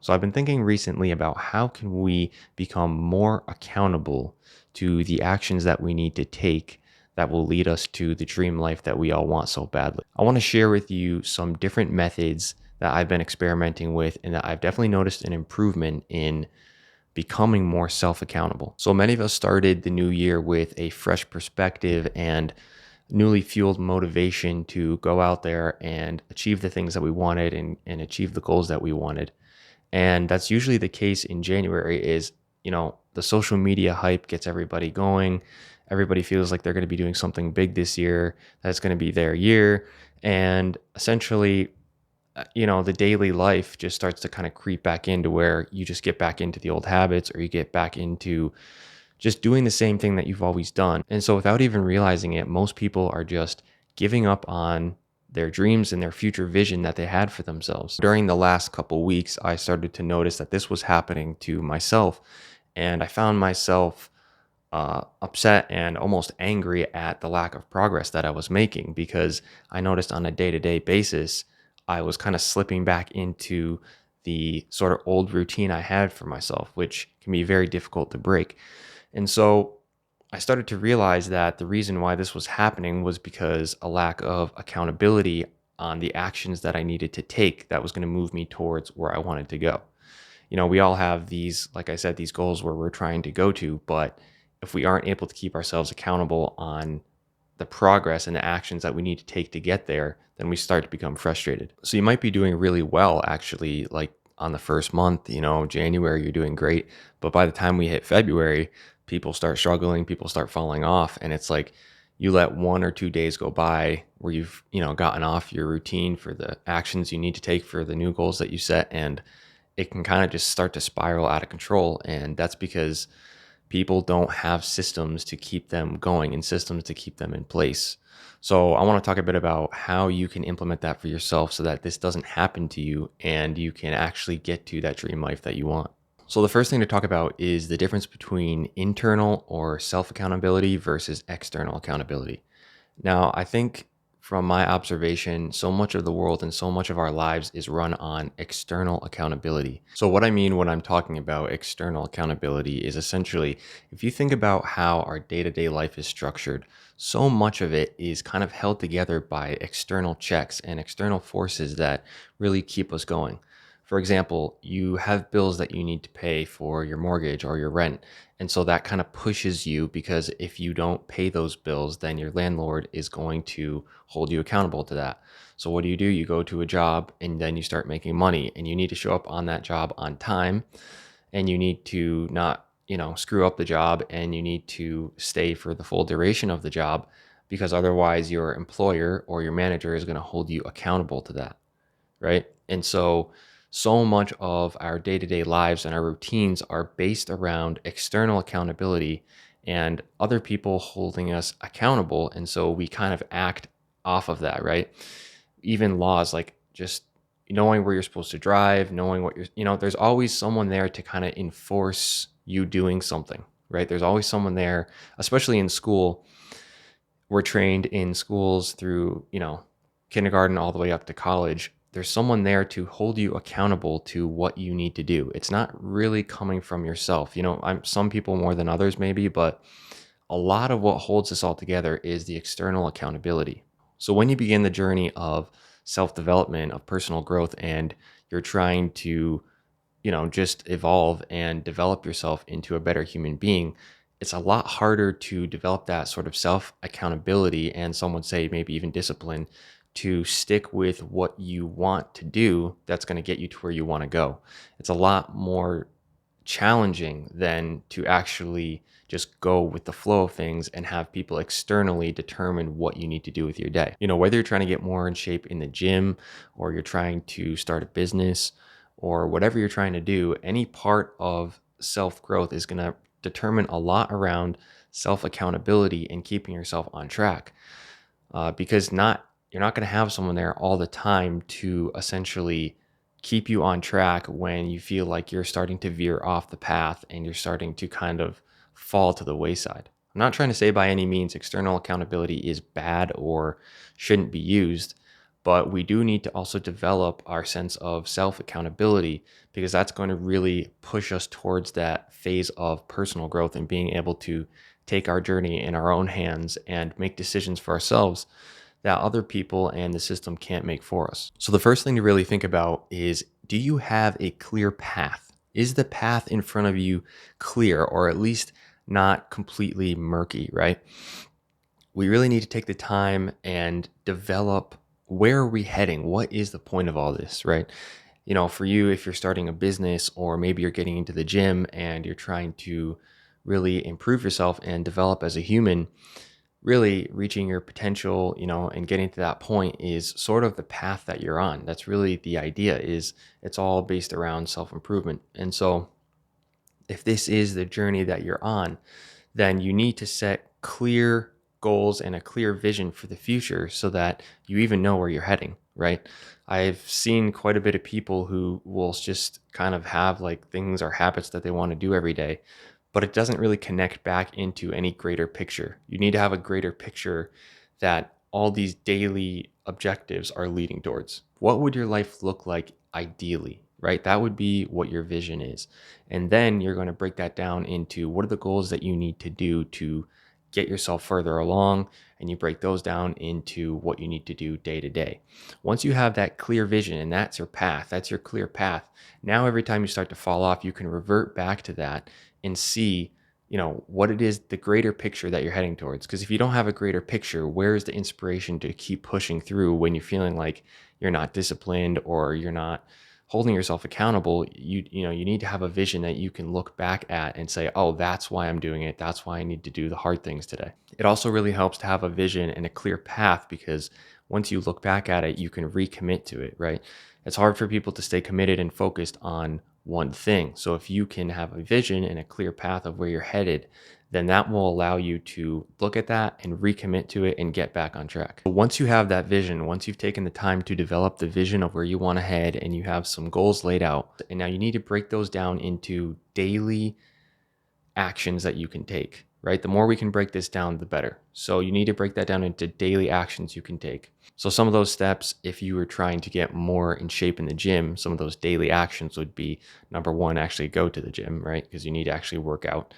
So I've been thinking recently about how can we become more accountable to the actions that we need to take that will lead us to the dream life that we all want so badly. I want to share with you some different methods that I've been experimenting with and that I've definitely noticed an improvement in becoming more self-accountable. So many of us started the new year with a fresh perspective and newly fueled motivation to go out there and achieve the things that we wanted and achieve the goals that we wanted. And that's usually the case in January is, the social media hype gets everybody going. Everybody feels like they're going to be doing something big this year. That's going to be their year. And essentially, the daily life just starts to kind of creep back into where you just get back into the old habits or you get back into just doing the same thing that you've always done. And so without even realizing it, most people are just giving up on their dreams and their future vision that they had for themselves. During the last couple weeks, I started to notice that this was happening to myself. And I found myself upset and almost angry at the lack of progress that I was making because I noticed on a day to day basis, I was kind of slipping back into the sort of old routine I had for myself, which can be very difficult to break. And so I started to realize that the reason why this was happening was because a lack of accountability on the actions that I needed to take that was going to move me towards where I wanted to go. We all have these, like I said, these goals where we're trying to go to, but if we aren't able to keep ourselves accountable on the progress and the actions that we need to take to get there, then we start to become frustrated. So you might be doing really well, actually, like on the first month, January, you're doing great. But by the time we hit February, people start struggling, people start falling off. And it's like you let 1 or 2 days go by where you've, gotten off your routine for the actions you need to take for the new goals that you set. And it can kind of just start to spiral out of control. And that's because people don't have systems to keep them going and systems to keep them in place. So I want to talk a bit about how you can implement that for yourself so that this doesn't happen to you and you can actually get to that dream life that you want. So the first thing to talk about is the difference between internal or self accountability versus external accountability. Now, I think from my observation, so much of the world and so much of our lives is run on external accountability. So, what I mean when I'm talking about external accountability is essentially if you think about how our day to day life is structured, so much of it is kind of held together by external checks and external forces that really keep us going. For example, you have bills that you need to pay for your mortgage or your rent. And so that kind of pushes you because if you don't pay those bills, then your landlord is going to hold you accountable to that. So what do? You go to a job and then you start making money and you need to show up on that job on time and you need to not, screw up the job and you need to stay for the full duration of the job because otherwise your employer or your manager is going to hold you accountable to that, right? And so much of our day-to-day lives and our routines are based around external accountability and other people holding us accountable. And so we kind of act off of that, right? Even laws like just knowing where you're supposed to drive, knowing what there's always someone there to kind of enforce you doing something, right? There's always someone there, especially in school. We're trained in schools through, kindergarten all the way up to college. There's someone there to hold you accountable to what you need to do. It's not really coming from yourself. Some people more than others maybe, but a lot of what holds us all together is the external accountability. So when you begin the journey of self-development, of personal growth, and you're trying to, just evolve and develop yourself into a better human being, it's a lot harder to develop that sort of self accountability and some would say maybe even discipline to stick with what you want to do that's going to get you to where you want to go. It's a lot more challenging than to actually just go with the flow of things and have people externally determine what you need to do with your day. Whether you're trying to get more in shape in the gym or you're trying to start a business or whatever you're trying to do, any part of self growth is going to determine a lot around self accountability and keeping yourself on track. Because you're not going to have someone there all the time to essentially keep you on track when you feel like you're starting to veer off the path and you're starting to kind of fall to the wayside. I'm not trying to say by any means external accountability is bad or shouldn't be used, But we do need to also develop our sense of self accountability, because that's going to really push us towards that phase of personal growth and being able to take our journey in our own hands and make decisions for ourselves that other people and the system can't make for us. So the first thing to really think about is, do you have a clear path? Is the path in front of you clear, or at least not completely murky, right? We really need to take the time and develop, where are we heading? What is the point of all this, right? For you, if you're starting a business, or maybe you're getting into the gym and you're trying to really improve yourself and develop as a human, really reaching your potential, and getting to that point is sort of the path that you're on. That's really the idea, is it's all based around self-improvement. And so if this is the journey that you're on, then you need to set clear goals and a clear vision for the future so that you even know where you're heading, right? I've seen quite a bit of people who will just kind of have like things or habits that they want to do every day, but it doesn't really connect back into any greater picture. You need to have a greater picture that all these daily objectives are leading towards. What would your life look like ideally, right? That would be what your vision is. And then you're going to break that down into, what are the goals that you need to do to get yourself further along, and you break those down into what you need to do day to day. Once you have that clear vision and that's your path, that's your clear path, now every time you start to fall off, you can revert back to that and see, what it is, the greater picture that you're heading towards. Because if you don't have a greater picture, where is the inspiration to keep pushing through when you're feeling like you're not disciplined or you're not holding yourself accountable? You need to have a vision that you can look back at and say, oh, that's why I'm doing it. That's why I need to do the hard things today. It also really helps to have a vision and a clear path, because once you look back at it, you can recommit to it, right? It's hard for people to stay committed and focused on one thing. So if you can have a vision and a clear path of where you're headed, then that will allow you to look at that and recommit to it and get back on track. But once you have that vision, once you've taken the time to develop the vision of where you want to head, and you have some goals laid out, and now you need to break those down into daily actions that you can take, right? The more we can break this down, the better. So you need to break that down into daily actions you can take. So some of those steps, if you were trying to get more in shape in the gym, some of those daily actions would be, number one, actually go to the gym, right? Because you need to actually work out.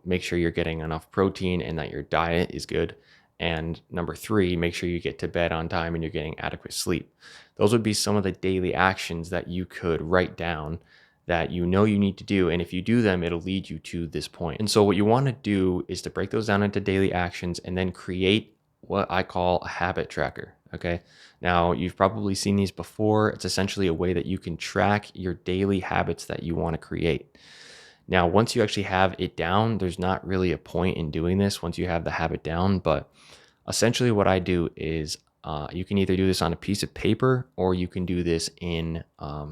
Make sure you're getting enough protein and that your diet is good. And number three, make sure you get to bed on time and you're getting adequate sleep. Those would be some of the daily actions that you could write down that you need to do. And if you do them, it'll lead you to this point. And so what you want to do is to break those down into daily actions and then create what I call a habit tracker. Okay. Now, you've probably seen these before. It's essentially a way that you can track your daily habits that you want to create. Now, once you actually have it down, there's not really a point in doing this once you have the habit down. But essentially what I do is, you can either do this on a piece of paper, or you can do this in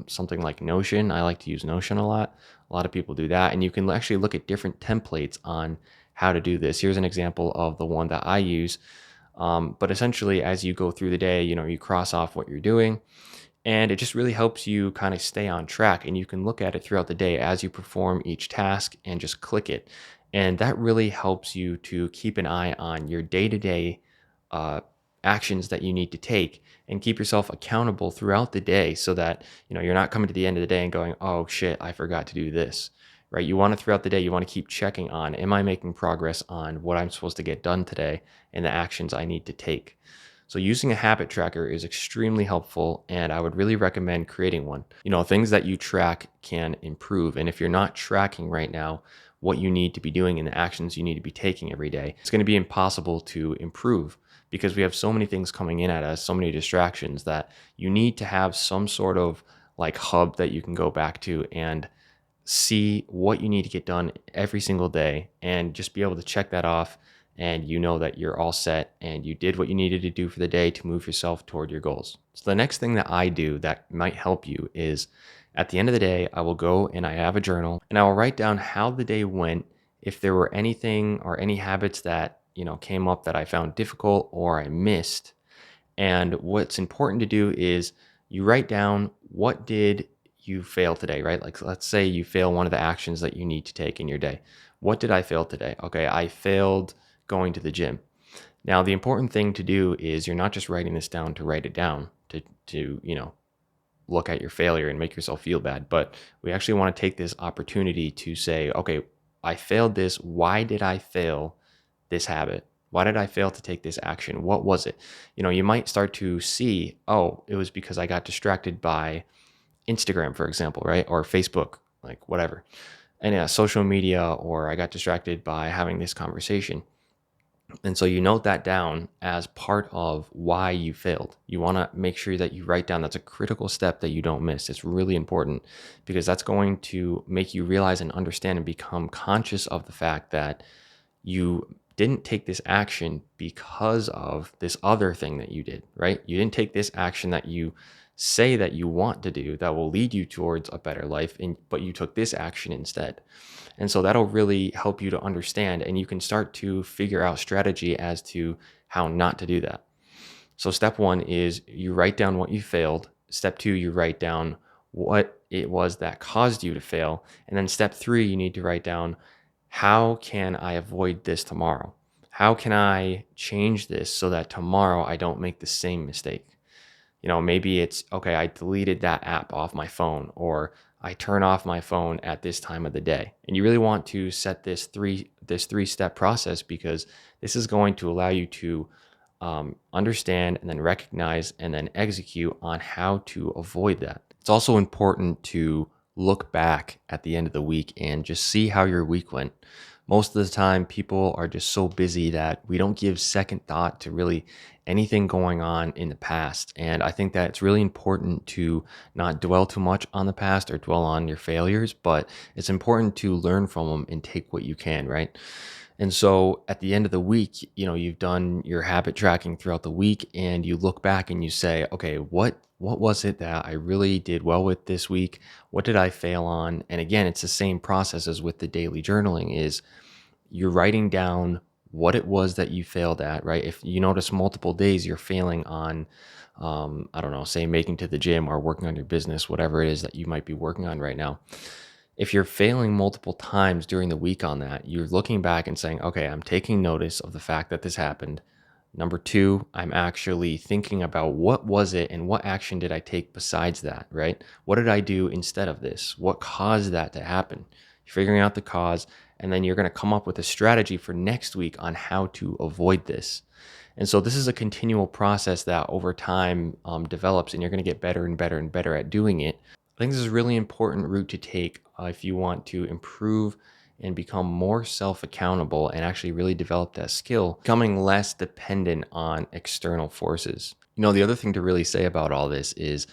something like Notion. I like to use Notion a lot. A lot of people do that. And you can actually look at different templates on how to do this. Here's an example of the one that I use. But essentially, as you go through the day, you cross off what you're doing. And it just really helps you kind of stay on track. And you can look at it throughout the day as you perform each task and just click it. And that really helps you to keep an eye on your day-to-day actions that you need to take, and keep yourself accountable throughout the day, so that you're not coming to the end of the day and going, oh shit, I forgot to do this, right? You want to, throughout the day, you want to keep checking on, am I making progress on what I'm supposed to get done today and the actions I need to take? So using a habit tracker is extremely helpful, and I would really recommend creating one. Things that you track can improve. And if you're not tracking right now what you need to be doing and the actions you need to be taking every day, it's going to be impossible to improve, because we have so many things coming in at us, so many distractions, that you need to have some sort of like hub that you can go back to and see what you need to get done every single day, and just be able to check that off, and that you're all set and you did what you needed to do for the day to move yourself toward your goals. So the next thing that I do that might help you is, at the end of the day, I will go and I have a journal, and I will write down how the day went, if there were anything or any habits that came up that I found difficult or I missed. And what's important to do is you write down, what did you fail today, right? Like, let's say you fail one of the actions that you need to take in your day. What did I fail today? Okay, I failed going to the gym. Now, the important thing to do is you're not just writing this down to write it down to look at your failure and make yourself feel bad, but we actually want to take this opportunity to say, okay, I failed this. Why did I fail this habit? Why did I fail to take this action? What was it? You might start to see, oh, it was because I got distracted by Instagram, for example, right? Or Facebook, like whatever. And yeah, social media, or I got distracted by having this conversation. And so you note that down as part of why you failed. You want to make sure that you write down. That's a critical step that you don't miss. It's really important because that's going to make you realize and understand and become conscious of the fact that you didn't take this action because of this other thing that you did, right? You didn't take this action that you say that you want to do that will lead you towards a better life, but you took this action instead. And so that'll really help you to understand, and you can start to figure out strategy as to how not to do that. So step one is you write down what you failed. Step two, you write down what it was that caused you to fail. And then step three, you need to write down, how can I avoid this tomorrow? How can I change this so that tomorrow I don't make the same mistake? Maybe it's, okay, I deleted that app off my phone, or I turn off my phone at this time of the day. And you really want to set this three-step process, because this is going to allow you to understand and then recognize and then execute on how to avoid that. It's also important to look back at the end of the week and just see how your week went. Most of the time, people are just so busy that we don't give second thought to really anything going on in the past. And I think that it's really important to not dwell too much on the past or dwell on your failures, but it's important to learn from them and take what you can, right? And so at the end of the week, you've done your habit tracking throughout the week, and you look back and you say, okay, what was it that I really did well with this week? What did I fail on? And again, it's the same process as with the daily journaling. Is you're writing down what it was that you failed at, right? If you notice multiple days you're failing on, I don't know, say making to the gym or working on your business, whatever it is that you might be working on right now. If you're failing multiple times during the week on that, you're looking back and saying, okay, I'm taking notice of the fact that this happened. Number two, I'm actually thinking about what was it and what action did I take besides that, right? What did I do instead of this? What caused that to happen? You're figuring out the cause, and then you're going to come up with a strategy for next week on how to avoid this. And so this is a continual process that over time develops, and you're going to get better and better and better at doing it. I think this is a really important route to take if you want to improve and become more self-accountable and actually really develop that skill, becoming less dependent on external forces. The other thing to really say about all this is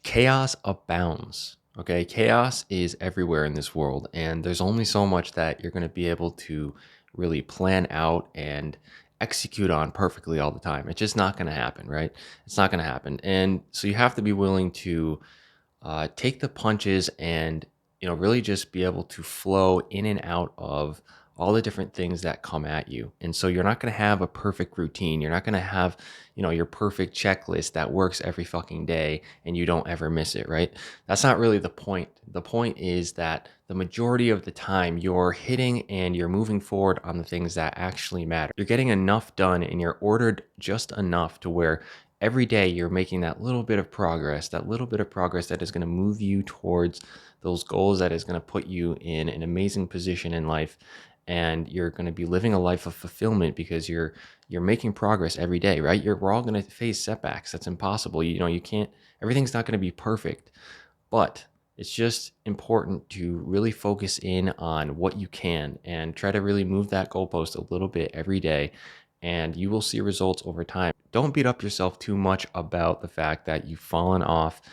chaos abounds. Okay, chaos is everywhere in this world, and there's only so much that you're going to be able to really plan out and execute on perfectly all the time. It's just not going to happen, right? It's not going to happen. And so you have to be willing to take the punches and really just be able to flow in and out of all the different things that come at you. And so you're not going to have a perfect routine. You're not going to have your perfect checklist that works every fucking day and you don't ever miss it, right? That's not really the point. The point is that the majority of the time you're hitting and you're moving forward on the things that actually matter. You're getting enough done and you're ordered just enough to where every day you're making that little bit of progress, that is going to move you towards those goals, that is going to put you in an amazing position in life. And you're going to be living a life of fulfillment because you're making progress every day, right? We're all going to face setbacks. That's impossible. You can't, everything's not going to be perfect, but it's just important to really focus in on what you can and try to really move that goalpost a little bit every day, and you will see results over time. Don't beat up yourself too much about the fact that you've fallen off.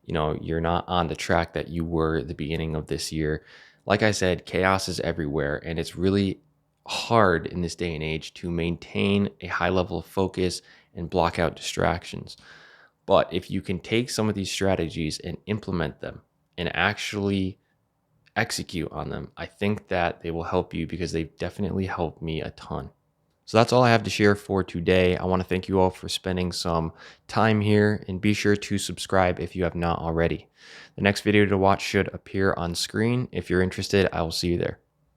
You're not on the track that you were at the beginning of this year. Like I said, chaos is everywhere, and it's really hard in this day and age to maintain a high level of focus and block out distractions. But if you can take some of these strategies and implement them and actually execute on them, I think that they will help you, because they've definitely helped me a ton. So that's all I have to share for today. I want to thank you all for spending some time here, and be sure to subscribe if you have not already. The next video to watch should appear on screen. If you're interested, I will see you there.